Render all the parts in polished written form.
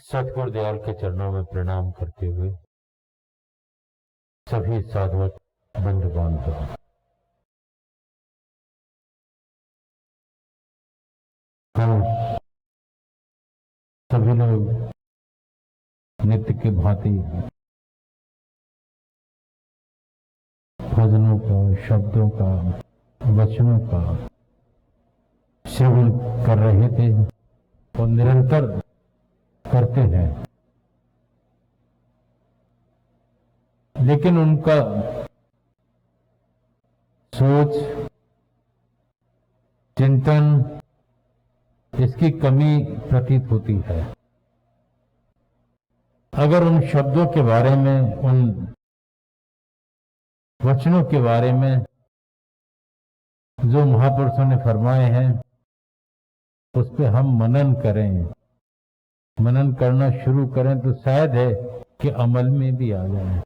सतगुरु दयाल के चरणों में प्रणाम करते हुए सभी साधुवत बंधु बांधव, हम सभी लोग नित्य की भांति भजनों का, शब्दों का, वचनों का श्रवण कर रहे थे और निरंतर करते हैं, लेकिन उनका सोच, चिंतन, इसकी कमी प्रतीत होती है। अगर उन शब्दों के बारे में, उन वचनों के बारे में जो महापुरुषों ने फरमाए हैं उस पे हम मनन करें, मनन करना शुरू करें तो शायद है कि अमल में भी आ जाए।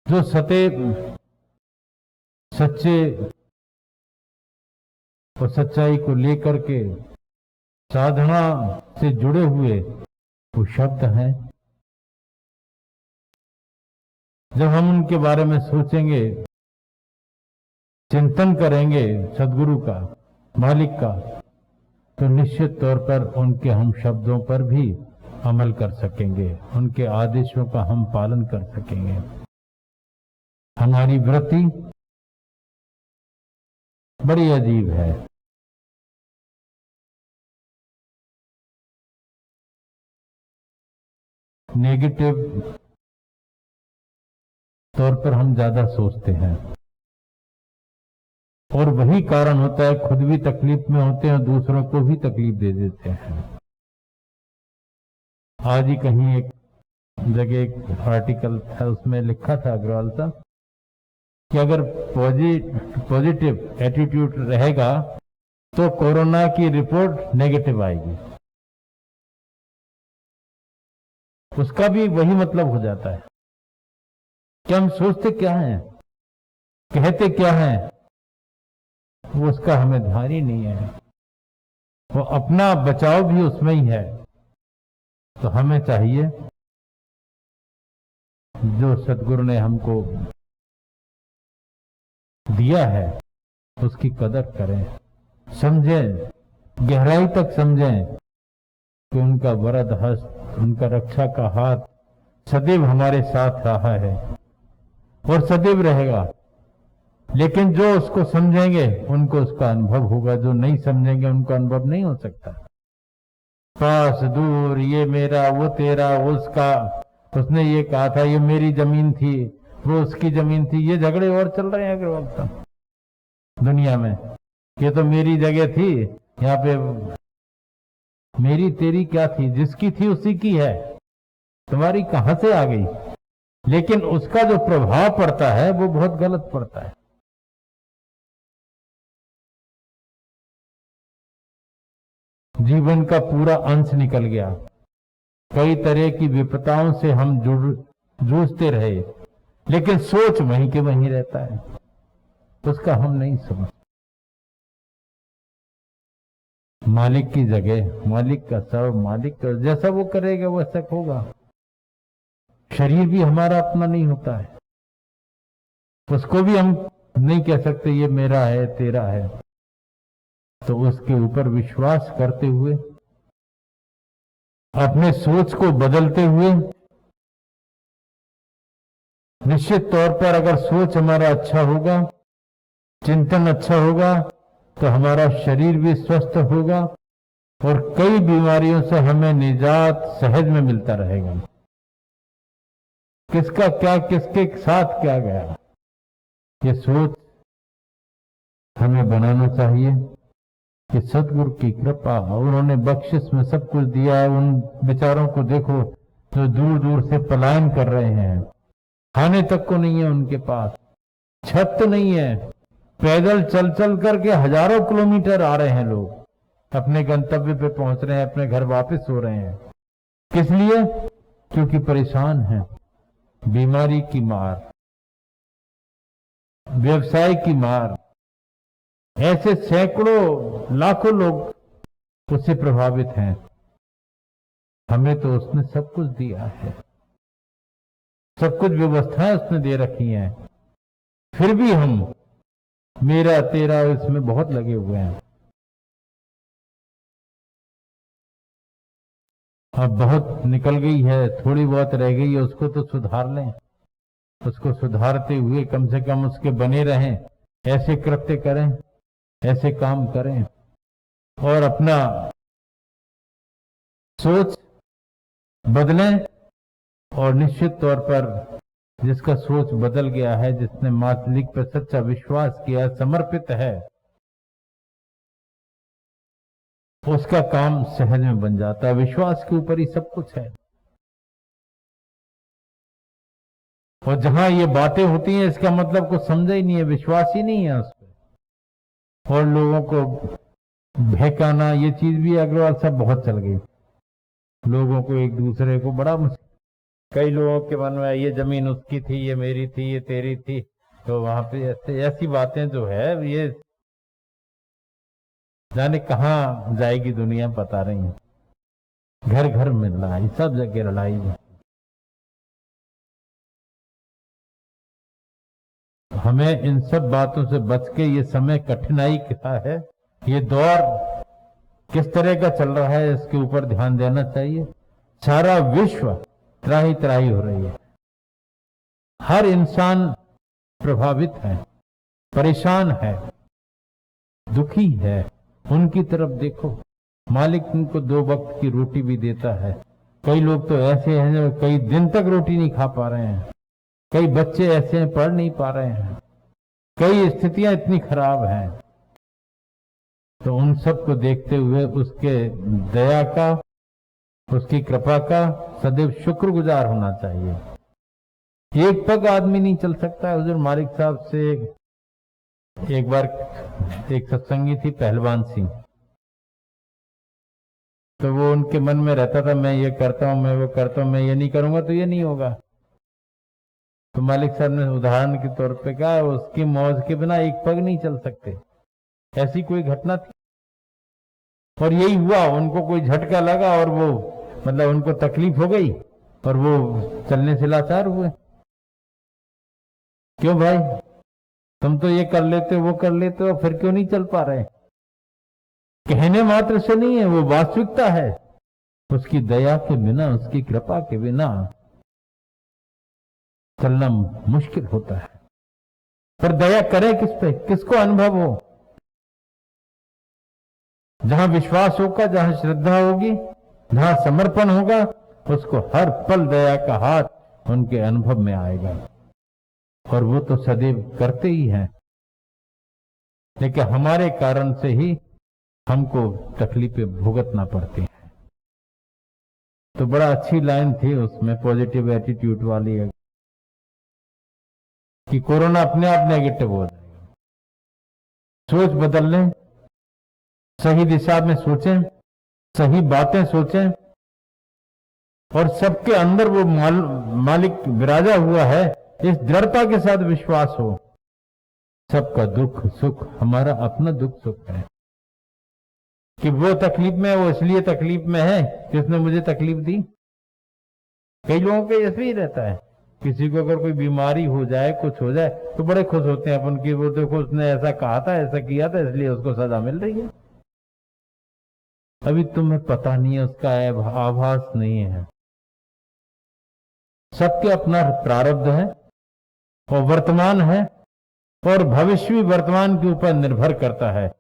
जो सतेव, सच्चे और सच्चाई को लेकर के साधना से जुड़े हुए वो शब्द हैं, जब हम उनके बारे में सोचेंगे, चिंतन करेंगे सदगुरु का, मालिक का, तो निश्चित तौर पर उनके हम शब्दों पर भी अमल कर सकेंगे, उनके आदेशों का हम पालन कर सकेंगे। हमारी वृत्ति बड़ी अजीब है। नेगेटिव तौर पर हम ज्यादा सोचते हैं और वही कारण होता है खुद भी तकलीफ में होते हैं और दूसरों को भी तकलीफ दे देते हैं। आज ही कहीं एक जगह एक आर्टिकल था, उसमें लिखा था अग्रवाल साहब कि अगर पॉजिटिव एटीट्यूड रहेगा तो कोरोना की रिपोर्ट नेगेटिव आएगी। उसका भी वही मतलब हो जाता है कि हम सोचते क्या हैं, कहते क्या हैं, वो उसका हमें ध्यान ही नहीं है। वो अपना बचाव भी उसमें ही है। तो हमें चाहिए जो सदगुरु ने हमको दिया है उसकी कदर करें, समझें, गहराई तक समझें कि उनका वरद हस्त, उनका रक्षा का हाथ सदैव हमारे साथ रहा है और सदैव रहेगा। लेकिन जो उसको समझेंगे उनको उसका अनुभव होगा, जो नहीं समझेंगे उनका अनुभव नहीं हो सकता। पास दूर, ये मेरा, वो तेरा, उसका, उसने ये कहा था, ये मेरी जमीन थी, वो उसकी जमीन थी, ये झगड़े और चल रहे हैं अग्रवाल साहब दुनिया में। ये तो मेरी जगह थी, यहाँ पे मेरी तेरी क्या थी, जिसकी थी उसी की है, तुम्हारी कहां से आ गई। लेकिन उसका जो प्रभाव पड़ता है वो बहुत गलत पड़ता है। जीवन का पूरा अंश निकल गया, कई तरह की विपदाओं से हम जूझते रहे, लेकिन सोच वहीं के वहीं रहता है, उसका हम नहीं समझ। मालिक की जगह, मालिक का सब, मालिक का जैसा वो करेगा वैसा होगा। शरीर भी हमारा अपना नहीं होता है, उसको भी हम नहीं कह सकते ये मेरा है, तेरा है। तो उसके ऊपर विश्वास करते हुए, अपने सोच को बदलते हुए, निश्चित तौर पर अगर सोच हमारा अच्छा होगा, चिंतन अच्छा होगा, तो हमारा शरीर भी स्वस्थ होगा और कई बीमारियों से हमें निजात सहज में मिलता रहेगा। किसका क्या, किसके साथ क्या गया, ये सोच हमें बनाना चाहिए कि सदगुरु की कृपा, उन्होंने बख्शिश में सब कुछ दिया है। उन बेचारों को देखो जो दूर दूर से पलायन कर रहे हैं, खाने तक को नहीं है उनके पास, छत नहीं है, पैदल चल चल करके हजारों किलोमीटर आ रहे हैं लोग, अपने गंतव्य पे पहुंच रहे हैं, अपने घर वापस हो रहे हैं। किस लिए? क्योंकि परेशान हैं, बीमारी की मार, व्यवसाय की मार, ऐसे सैकड़ों लाखों लोग उससे प्रभावित हैं। हमें तो उसने सब कुछ दिया है, सब कुछ व्यवस्थाएं उसने दे रखी हैं, फिर भी हम मेरा तेरा इसमें बहुत लगे हुए हैं। अब बहुत निकल गई है, थोड़ी बहुत रह गई है, उसको तो सुधार लें। उसको सुधारते हुए कम से कम उसके बने रहें, ऐसे कृत्य करें, ऐसे काम करें और अपना सोच बदलें। और निश्चित तौर पर जिसका सोच बदल गया है, जिसने मालिक पर सच्चा विश्वास किया, समर्पित है, उसका काम सहज में बन जाता है। विश्वास के ऊपर ही सब कुछ है। और जहां ये बातें होती हैं, इसका मतलब कुछ समझा ही नहीं है, विश्वास ही नहीं है उस पर। और लोगों को बहकाना, ये चीज भी अग्रवाल साहब बहुत चल गई। लोगों को एक दूसरे को बड़ा मुश्किल, कई लोगों के मन में ये जमीन उसकी थी, ये मेरी थी, ये तेरी थी, तो वहां पे ऐसी बातें जो है, ये जाने कहां जाएगी दुनिया, पता नहीं। घर घर में लड़ाई, सब जगह लड़ाई है। हमें इन सब बातों से बच के, ये समय कठिनाई क्या है, ये दौर किस तरह का चल रहा है, इसके ऊपर ध्यान देना चाहिए। सारा विश्व त्राही त्राही हो रही है, हर इंसान प्रभावित है, परेशान है, दुखी है। उनकी तरफ देखो, मालिक उनको 2 वक्त की रोटी भी देता है। कई लोग तो ऐसे हैं जो कई दिन तक रोटी नहीं खा पा रहे हैं, कई बच्चे ऐसे हैं पढ़ नहीं पा रहे हैं, कई स्थितियां इतनी खराब हैं। तो उन सब को देखते हुए उसके दया का, उसकी कृपा का सदैव शुक्रगुजार होना चाहिए। एक पग आदमी नहीं चल सकता है। हुजूर मालिक साहब से एक बार एक सत्संगी थी, पहलवान सिंह, तो वो उनके मन में रहता था, मैं ये करता हूं, मैं वो करता हूं, मैं ये नहीं करूंगा तो ये नहीं होगा। तो मालिक साहब ने उदाहरण के तौर पे कहा, उसकी मौज के बिना एक पग नहीं चल सकते। ऐसी कोई घटना थी और यही हुआ, उनको कोई झटका लगा और वो मतलब उनको तकलीफ हो गई और वो चलने से लाचार हुए। क्यों भाई, तुम तो ये कर लेते हो, वो कर लेते हो, फिर क्यों नहीं चल पा रहे? कहने मात्र से नहीं है, वो वास्तविकता है। उसकी दया के बिना, उसकी कृपा के बिना चलना मुश्किल होता है। पर दया करे किस पे, किसको अनुभव हो? जहां विश्वास होगा, जहां श्रद्धा होगी, जहां समर्पण होगा, उसको हर पल दया का हाथ उनके अनुभव में आएगा। और वो तो सदैव करते ही हैं, लेकिन हमारे कारण से ही हमको तकलीफें भुगतना पड़ती हैं। तो बड़ा अच्छी लाइन थी उसमें, पॉजिटिव एटीट्यूड वाली है कि कोरोना अपने आप नेगेटिव हो जाएगा। सोच बदल लें, सही दिशा में सोचें, सही बातें सोचें और सबके अंदर वो मालिक विराजा हुआ है, इस दृढ़ता के साथ विश्वास हो। सबका दुख सुख हमारा अपना दुख सुख है कि वो तकलीफ में है, वो इसलिए तकलीफ में है कि उसने मुझे तकलीफ दी। कई लोगों का ऐसे ही रहता है, किसी को अगर कोई बीमारी हो जाए, कुछ हो जाए, तो बड़े खुश होते हैं अपन की, वो देखो उसने ऐसा कहा था, ऐसा किया था, इसलिए उसको सजा मिल रही है। अभी तुम्हें पता नहीं है, उसका आभास नहीं है। सबके अपना प्रारब्ध है और वर्तमान है, और भविष्य भी वर्तमान के ऊपर निर्भर करता है।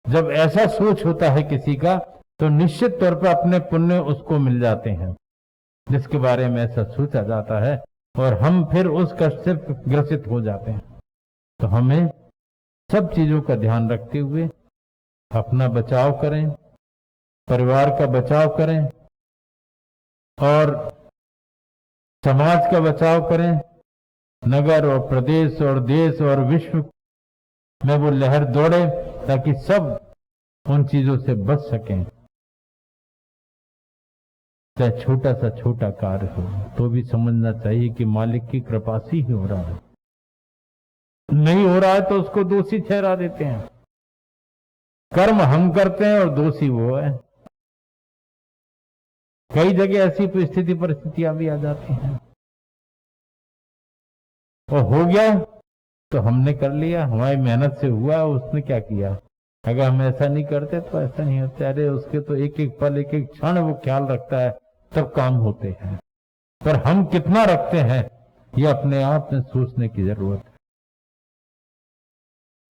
जब ऐसा सोच होता है किसी का, तो निश्चित तौर पर अपने पुण्य उसको मिल जाते हैं, जिसके बारे में ऐसा सोचा जाता है, और हम फिर उस कष्ट से ग्रसित हो जाते हैं। तो हमें सब चीजों का ध्यान रखते हुए अपना बचाव करें, परिवार का बचाव करें और समाज का बचाव करें। नगर और प्रदेश और देश और विश्व में वो लहर दौड़े, ताकि सब उन चीजों से बच सकें। चाहे छोटा सा छोटा कार्य हो, तो भी समझना चाहिए कि मालिक की कृपा से ही हो रहा है। नहीं हो रहा है तो उसको दोषी ठहरा देते हैं। कर्म हम करते हैं और दोषी वो है। कई जगह ऐसी परिस्थिति परिस्थितियां भी आ जाती हैं, और हो गया तो हमने कर लिया, हमारी मेहनत से हुआ, उसने क्या किया। अगर हम ऐसा नहीं करते तो ऐसा नहीं होता। अरे उसके तो एक एक पल एक एक क्षण वो ख्याल रखता है, तब काम होते हैं। पर हम कितना रखते हैं ये अपने आप में सोचने की जरूरत है।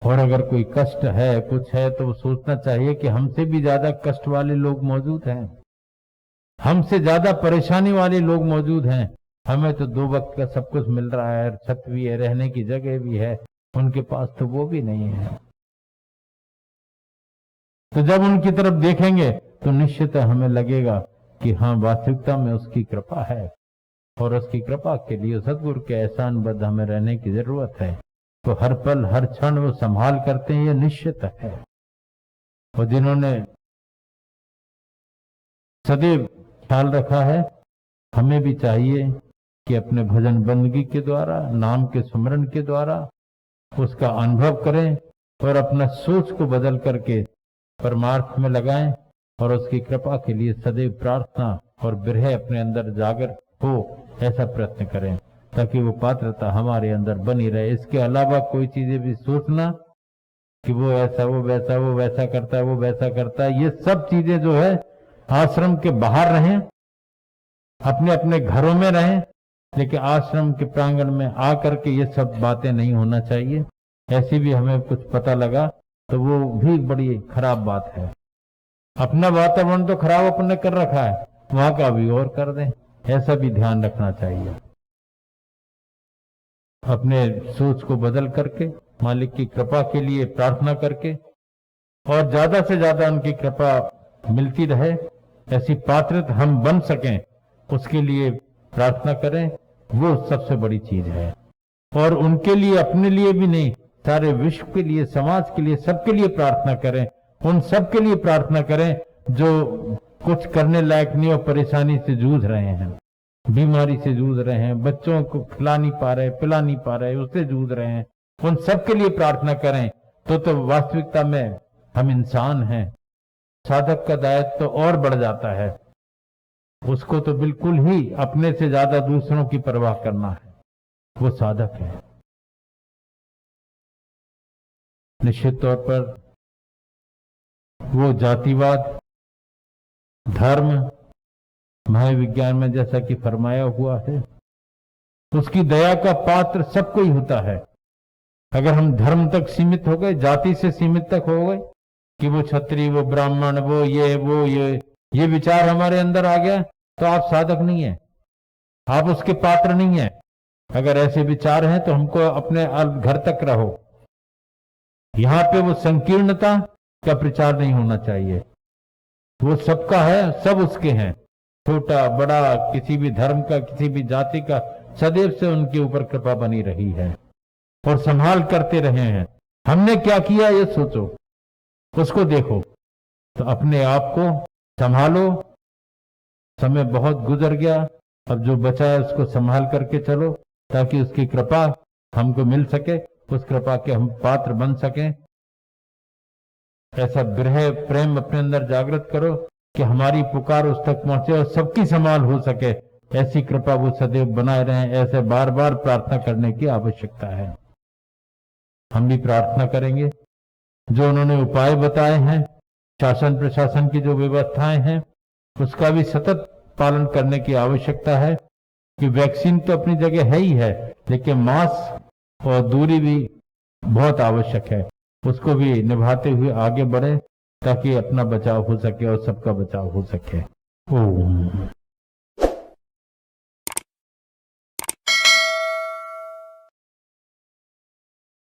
और अगर कोई कष्ट है, कुछ है, तो सोचना चाहिए कि हमसे भी ज्यादा कष्ट वाले लोग मौजूद हैं, हमसे ज्यादा परेशानी वाले लोग मौजूद हैं। हमें तो 2 वक्त का सब कुछ मिल रहा है, छत भी है, रहने की जगह भी है, उनके पास तो वो भी नहीं है। तो जब उनकी तरफ देखेंगे तो निश्चित हमें लगेगा कि हाँ, वास्तविकता में उसकी कृपा है, और उसकी कृपा के लिए सदगुरु के एहसानबद्ध हमें रहने की जरूरत है। तो हर पल हर क्षण वो संभाल करते हैं, ये निश्चित है। और जिन्होंने सदैव ख्याल रखा है, हमें भी चाहिए कि अपने भजन बंदगी के द्वारा, नाम के स्मरण के द्वारा उसका अनुभव करें, और अपना सोच को बदल करके परमार्थ में लगाएं, और उसकी कृपा के लिए सदैव प्रार्थना और विरह अपने अंदर जागृत हो, ऐसा प्रयत्न करें, ताकि वो पात्रता हमारे अंदर बनी रहे। इसके अलावा कोई चीजें भी सोचना कि वो ऐसा, वो वैसा, वो वैसा करता है, वो वैसा करता है, ये सब चीजें जो है आश्रम के बाहर रहें, अपने अपने घरों में रहें, लेकिन आश्रम के प्रांगण में आकर के ये सब बातें नहीं होना चाहिए। ऐसी भी हमें कुछ पता लगा तो वो भी बड़ी खराब बात है। अपना वातावरण तो खराब अपने कर रखा है, वहां का भी और कर दें, ऐसा भी ध्यान रखना चाहिए। अपने सोच को बदल करके मालिक की कृपा के लिए प्रार्थना करके, और ज्यादा से ज्यादा उनकी कृपा मिलती रहे, ऐसी पात्रता हम बन सकें, उसके लिए प्रार्थना करें। वो सबसे बड़ी चीज है। और उनके लिए, अपने लिए भी नहीं, सारे विश्व के लिए, समाज के लिए, सबके लिए प्रार्थना करें। उन सबके लिए प्रार्थना करें जो कुछ करने लायक नहीं और परेशानी से जूझ रहे हैं, बीमारी से जूझ रहे हैं, बच्चों को खिला नहीं पा रहे, पिला नहीं पा रहे, उससे जूझ रहे हैं। उन सबके लिए प्रार्थना करें तो वास्तविकता में हम इंसान हैं। साधक का दायित्व तो और बढ़ जाता है, उसको तो बिल्कुल ही अपने से ज्यादा दूसरों की परवाह करना है, वो साधक है। निश्चित तौर पर वो जातिवाद, धर्म, महाविज्ञान में जैसा कि फरमाया हुआ है, उसकी दया का पात्र सबको ही होता है। अगर हम धर्म तक सीमित हो गए, जाति से सीमित तक हो गए कि वो क्षत्रिय, वो ब्राह्मण, वो ये विचार हमारे अंदर आ गया, तो आप साधक नहीं है, आप उसके पात्र नहीं है। अगर ऐसे विचार हैं तो हमको अपने घर तक रहो। यहां पे वो संकीर्णता का प्रचार नहीं होना चाहिए। वो सबका है, सब उसके हैं, छोटा बड़ा, किसी भी धर्म का, किसी भी जाति का, सदैव से उनके ऊपर कृपा बनी रही है और संभाल करते रहे हैं। हमने क्या किया ये सोचो, उसको देखो, तो अपने आप को संभालो। समय बहुत गुजर गया, अब जो बचा है उसको संभाल करके चलो, ताकि उसकी कृपा हमको मिल सके, उस कृपा के हम पात्र बन सकें। ऐसा विरह प्रेम अपने अंदर जागृत करो कि हमारी पुकार उस तक पहुंचे और सबकी संभाल हो सके। ऐसी कृपा वो सदैव बनाए रहें, ऐसे बार बार प्रार्थना करने की आवश्यकता है। हम भी प्रार्थना करेंगे, जो उन्होंने उपाय बताए हैं, शासन प्रशासन की जो व्यवस्थाएं हैं, उसका भी सतत पालन करने की आवश्यकता है। कि वैक्सीन तो अपनी जगह है ही है, लेकिन मास्क और दूरी भी बहुत आवश्यक है, उसको भी निभाते हुए आगे बढ़े, ताकि अपना बचाव हो सके और सबका बचाव हो सके। ओम।